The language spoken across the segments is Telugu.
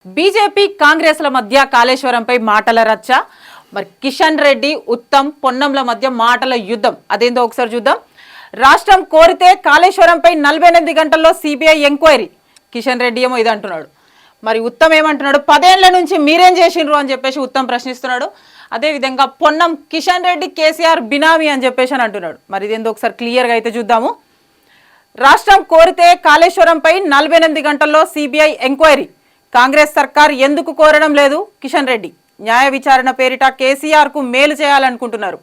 బీజేపీ కాంగ్రెస్ల మధ్య కాళేశ్వరంపై మాటల రచ్చ. మరి కిషన్ రెడ్డి, ఉత్తమ్, పొన్నంల మధ్య మాటల యుద్ధం. అదేందో ఒకసారి చూద్దాం. రాష్ట్రం కోరితే కాళేశ్వరంపై 48 గంటల్లో సిబిఐ ఎంక్వైరీ. కిషన్ రెడ్డి ఏమో ఇది అంటున్నాడు. మరి ఉత్తమ్ ఏమంటున్నాడు? 10 ఏళ్ల నుంచి మీరేం చేసిండ్రు అని చెప్పేసి ఉత్తమ్ ప్రశ్నిస్తున్నాడు. అదేవిధంగా పొన్నం కిషన్ రెడ్డి కేసీఆర్ బినామీ అని చెప్పేసి అని అంటున్నాడు. మరి ఇదేందో ఒకసారి క్లియర్గా అయితే చూద్దాము. రాష్ట్రం కోరితే కాళేశ్వరంపై 48 గంటల్లో సిబిఐ ఎంక్వైరీ. కాంగ్రెస్ సర్కార్ ఎందుకు కోరడం లేదు? కిషన్ రెడ్డి న్యాయ విచారణ పేరిట కేసీఆర్ కు మేలు చేయాలనుకుంటున్నారు.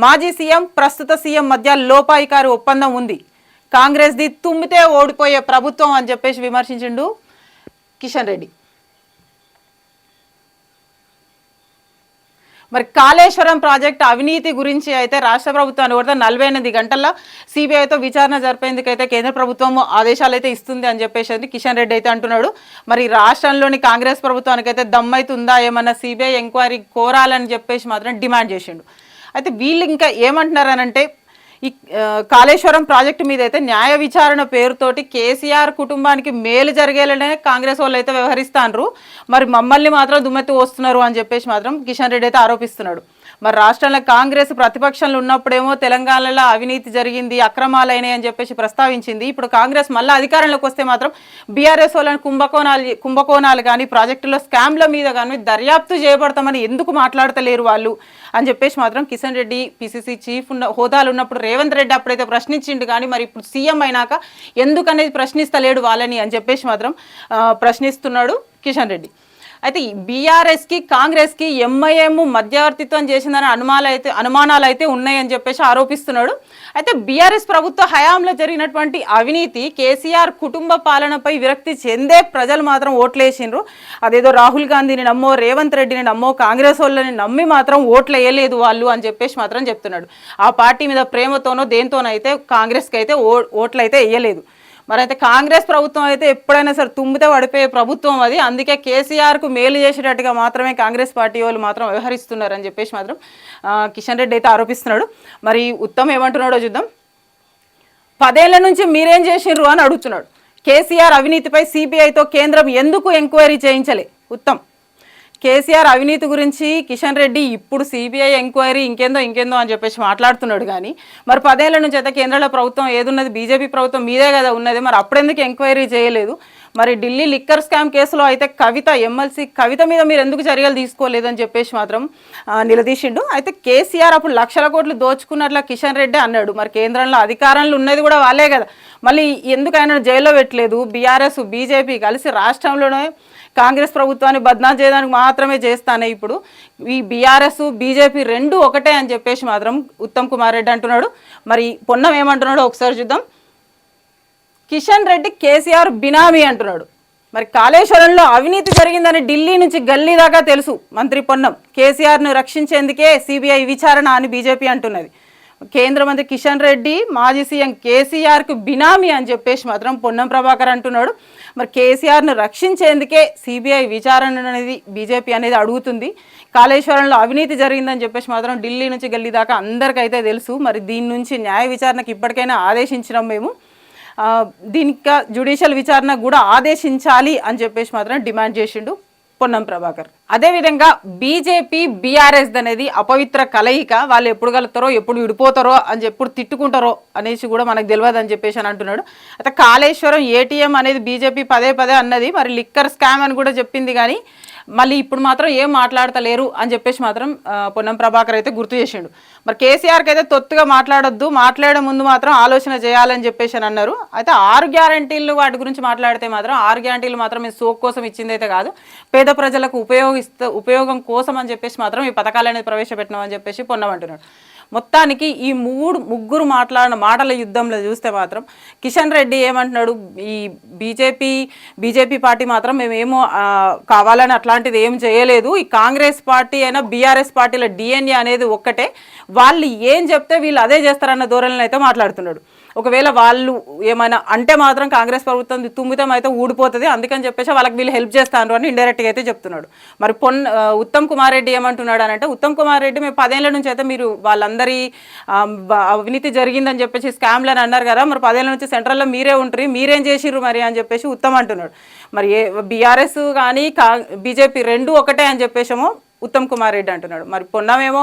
మాజీ సీఎం, ప్రస్తుత సీఎం మధ్య లోపాయికారి ఒప్పందం ఉంది. కాంగ్రెస్ ది తుమ్మితే ఓడిపోయే ప్రభుత్వం అని చెప్పేసి విమర్శించిండు కిషన్ రెడ్డి. మరి కాళేశ్వరం ప్రాజెక్టు అవినీతి గురించి అయితే రాష్ట్ర ప్రభుత్వాన్ని కూడా 48 గంటల్లో సిబిఐతో విచారణ జరిపేందుకైతే కేంద్ర ప్రభుత్వం ఆదేశాలు అయితే ఇస్తుంది అని చెప్పేసి కిషన్ రెడ్డి అయితే అంటున్నాడు. మరి రాష్ట్రంలోని కాంగ్రెస్ ప్రభుత్వానికి అయితే దమ్మైతుందా ఏమన్నా సిబిఐ ఎంక్వైరీ కోరాలని చెప్పేసి మాత్రం డిమాండ్ చేసిండు. అయితే వీళ్ళు ఇంకా ఏమంటున్నారనంటే ఈ కాళేశ్వరం ప్రాజెక్టు మీద అయితే న్యాయ విచారణ పేరుతోటి కేసీఆర్ కుటుంబానికి మేలు జరిగేలానే కాంగ్రెస్ వాళ్ళు అయితే వ్యవహరిస్తాండ్రు. మరి మమ్మల్ని మాత్రం దుమ్మెత్తి వస్తున్నారు అని చెప్పేసి మాత్రం కిషన్ రెడ్డి అయితే ఆరోపిస్తున్నాడు. మరి రాష్ట్రంలో కాంగ్రెస్ ప్రతిపక్షంలో ఉన్నప్పుడేమో తెలంగాణలో అవినీతి జరిగింది, అక్రమాలైనాయి అని చెప్పేసి ప్రస్తావించింది. ఇప్పుడు కాంగ్రెస్ మళ్ళీ అధికారంలోకి వస్తే మాత్రం బీఆర్ఎస్ వాళ్ళని కుంభకోణాలు కానీ ప్రాజెక్టులో స్కామ్ల మీద కానీ దర్యాప్తు చేయబడతామని ఎందుకు మాట్లాడతలేరు వాళ్ళు అని చెప్పేసి మాత్రం కిషన్ రెడ్డి పిసిసి చీఫ్ హోదాలు ఉన్నప్పుడు రేవంత్ రెడ్డి అప్పుడైతే ప్రశ్నించిండు. కానీ మరి ఇప్పుడు సీఎం అయినాక ఎందుకనేది ప్రశ్నిస్తలేడు వాళ్ళని అని చెప్పేసి మాత్రం ప్రశ్నిస్తున్నాడు కిషన్ రెడ్డి. అయితే బీఆర్ఎస్కి కాంగ్రెస్కి ఎంఐఎం మధ్యవర్తిత్వం చేసిందని అనుమానాలు అయితే ఉన్నాయని చెప్పేసి ఆరోపిస్తున్నాడు. అయితే బీఆర్ఎస్ ప్రభుత్వ హయాంలో జరిగినటువంటి అవినీతి, కేసీఆర్ కుటుంబ పాలనపై విరక్తి చెందే ప్రజలు మాత్రం ఓట్లేసిండ్రు. అదేదో రాహుల్ గాంధీని నమ్మో, రేవంత్ రెడ్డిని నమ్మో, కాంగ్రెస్ వాళ్ళని నమ్మి మాత్రం ఓట్లు వేయలేదు వాళ్ళు అని చెప్పేసి మాత్రం చెప్తున్నాడు. ఆ పార్టీ మీద ప్రేమతోనో దేంతోనైతే కాంగ్రెస్కి అయితే ఓట్లు అయితే వేయలేదు. మరి అయితే కాంగ్రెస్ ప్రభుత్వం అయితే ఎప్పుడైనా సరే తుమ్మితే పడిపోయే ప్రభుత్వం అది. అందుకే కేసీఆర్కు మేలు చేసేటట్టుగా మాత్రమే కాంగ్రెస్ పార్టీ వాళ్ళు మాత్రం వ్యవహరిస్తున్నారని చెప్పేసి మాత్రం కిషన్ రెడ్డి అయితే ఆరోపిస్తున్నాడు. మరి ఉత్తమ్ ఏమంటున్నాడో చూద్దాం. 10 ఏళ్ల నుంచి మీరేం చేసిండ్రు అని అడుగుతున్నాడు. కేసీఆర్ అవినీతిపై సిబిఐతో కేంద్రం ఎందుకు ఎంక్వైరీ చేయించలే? ఉత్తమ్ కేసీఆర్ అవినీతి గురించి కిషన్ రెడ్డి ఇప్పుడు సిబిఐ ఎంక్వైరీ ఇంకేందో అని చెప్పేసి మాట్లాడుతున్నాడు. కానీ మరి 10 ఏళ్ల నుంచి అయితే కేంద్రంలో ప్రభుత్వం ఏదున్నది? బీజేపీ ప్రభుత్వం మీదే కదా ఉన్నది. మరి అప్పుడెందుకు ఎంక్వైరీ చేయలేదు? మరి ఢిల్లీ లిక్కర్ స్కామ్ కేసులో అయితే ఎమ్మెల్సీ కవిత మీద మీరు ఎందుకు చర్యలు తీసుకోలేదని చెప్పేసి మాత్రం నిలదీసిండు. అయితే కేసీఆర్ అప్పుడు లక్షల కోట్లు దోచుకున్నట్ల కిషన్ రెడ్డి అన్నాడు. మరి కేంద్రంలో అధికారంలో ఉన్నది కూడా వాళ్ళే కదా, మళ్ళీ ఎందుకు ఆయన జైల్లో పెట్టలేదు? బీఆర్ఎస్ బీజేపీ కలిసి రాష్ట్రంలోనే కాంగ్రెస్ ప్రభుత్వాన్ని బద్నాం చేయడానికి మాత్రమే చేస్తానే. ఇప్పుడు ఈ బీఆర్ఎస్ బీజేపీ రెండు ఒకటే అని చెప్పేసి మాత్రం ఉత్తమ్ కుమార్ రెడ్డి అంటున్నాడు. మరి పొన్నం ఏమంటున్నాడో ఒకసారి చూద్దాం. కిషన్ రెడ్డి కేసీఆర్ బినామీ అంటున్నాడు. మరి కాళేశ్వరంలో అవినీతి జరిగిందని ఢిల్లీ నుంచి గల్లీ దాకా తెలుసు మంత్రి పొన్నం. కేసీఆర్ను రక్షించేందుకే సిబిఐ విచారణ అని బీజేపీ అంటున్నది. కేంద్ర మంత్రి కిషన్ రెడ్డి మాజీ సీఎం కేసీఆర్కు బినామీ అని చెప్పేసి మాత్రం పొన్నం ప్రభాకర్ అంటున్నాడు. మరి కేసీఆర్ను రక్షించేందుకే సిబిఐ విచారణ అనేది బీజేపీ అనేది అడుగుతుంది. కాళేశ్వరంలో అవినీతి జరిగిందని చెప్పేసి మాత్రం ఢిల్లీ నుంచి గల్లీ దాకా అందరికైతే తెలుసు. మరి దీని నుంచి న్యాయ విచారణకు ఇప్పటికైనా ఆదేశించినాం మేము. దీనికి జ్యుడిషియల్ విచారణ కూడా ఆదేశించాలి అని చెప్పేసి మాత్రం డిమాండ్ చేసిండు పొన్నం ప్రభాకర్. అదేవిధంగా బీజేపీ బీఆర్ఎస్ అనేది అపవిత్ర కలయిక. వాళ్ళు ఎప్పుడు కలుగుతారో, ఎప్పుడు విడిపోతారో అని ఎప్పుడు తిట్టుకుంటారో అనేసి కూడా మనకు తెలియదు అని చెప్పేసి అని అంటున్నాడు. అయితే కాళేశ్వరం ఏటీఎం అనేది బీజేపీ పదే అన్నది. మరి లిక్కర్ స్కామ్ అని కూడా చెప్పింది. కానీ మళ్ళీ ఇప్పుడు మాత్రం ఏం మాట్లాడతలేరు అని చెప్పేసి మాత్రం పొన్నం ప్రభాకర్ అయితే గుర్తు చేసిండు. మరి కేసీఆర్కి అయితే తొత్తుగా మాట్లాడొద్దు, మాట్లాడే ముందు మాత్రం ఆలోచన చేయాలని చెప్పేసి అని అన్నారు. అయితే 6 గ్యారంటీలు వాటి గురించి మాట్లాడితే మాత్రం 6 గ్యారంటీలు మాత్రం మేము సోక్ కోసం ఇచ్చింది అయితే కాదు, పేద ప్రజలకు ఉపయోగం కోసం అని చెప్పేసి మాత్రం ఈ పథకాలు అనేది ప్రవేశపెట్టినామని చెప్పేసి పొన్నం అంటున్నాడు. మొత్తానికి ఈ ముగ్గురు మాట్లాడిన మాటల యుద్ధంలో చూస్తే మాత్రం కిషన్ రెడ్డి ఏమంటున్నాడు? ఈ బీజేపీ పార్టీ మాత్రం మేమేమో కావాలని అట్లాంటిది ఏం చేయలేదు. ఈ కాంగ్రెస్ పార్టీ అయినా బీఆర్ఎస్ పార్టీల డిఎన్ఏ అనేది ఒక్కటే, వాళ్ళు ఏం చెప్తే వీళ్ళు అదే చేస్తారన్న ధోరణిలో అయితే మాట్లాడుతున్నాడు. ఒకవేళ వాళ్ళు ఏమైనా అంటే మాత్రం కాంగ్రెస్ ప్రభుత్వం తుమ్మితం అయితే ఊడిపోతుంది, అందుకని చెప్పేసి వాళ్ళకి వీళ్ళు హెల్ప్ చేస్తాను అని ఇండైరెక్ట్గా అయితే చెప్తున్నాడు. మరి ఉత్తమ్ కుమార్ రెడ్డి ఏమంటున్నాడు అని అంటే, ఉత్తమ్ కుమార్ రెడ్డి మేము 10 ఏళ్ల నుంచి అయితే మీరు వాళ్ళందరి అవినీతి జరిగిందని చెప్పేసి స్కామ్లు అని అన్నారు కదా, మరి 10 ఏళ్ల నుంచి సెంట్రల్లో మీరే ఉంటారు, మీరేం చేసిర్రు మరి అని చెప్పేసి ఉత్తమ్ అంటున్నాడు. మరి బీఆర్ఎస్ కానీ బీజేపీ రెండు ఒకటే అని చెప్పేసేమో ఉత్తమ్ కుమార్ రెడ్డి అంటున్నాడు. మరి పొన్నమేమో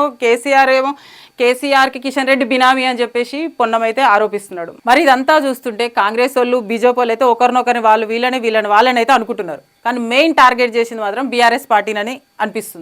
కేసీఆర్కి కిషన్ రెడ్డి బినామీ అని చెప్పేసి పొన్నం అయితే ఆరోపిస్తున్నాడు. మరి ఇదంతా చూస్తుంటే కాంగ్రెస్ వాళ్ళు బీజేపీ వాళ్ళు అయితే ఒకరినొకరిని వాళ్ళని వాళ్ళని అయితే అనుకుంటున్నారు, కానీ మెయిన్ టార్గెట్ చేసింది మాత్రం బీఆర్ఎస్ పార్టీనని అనిపిస్తుంది.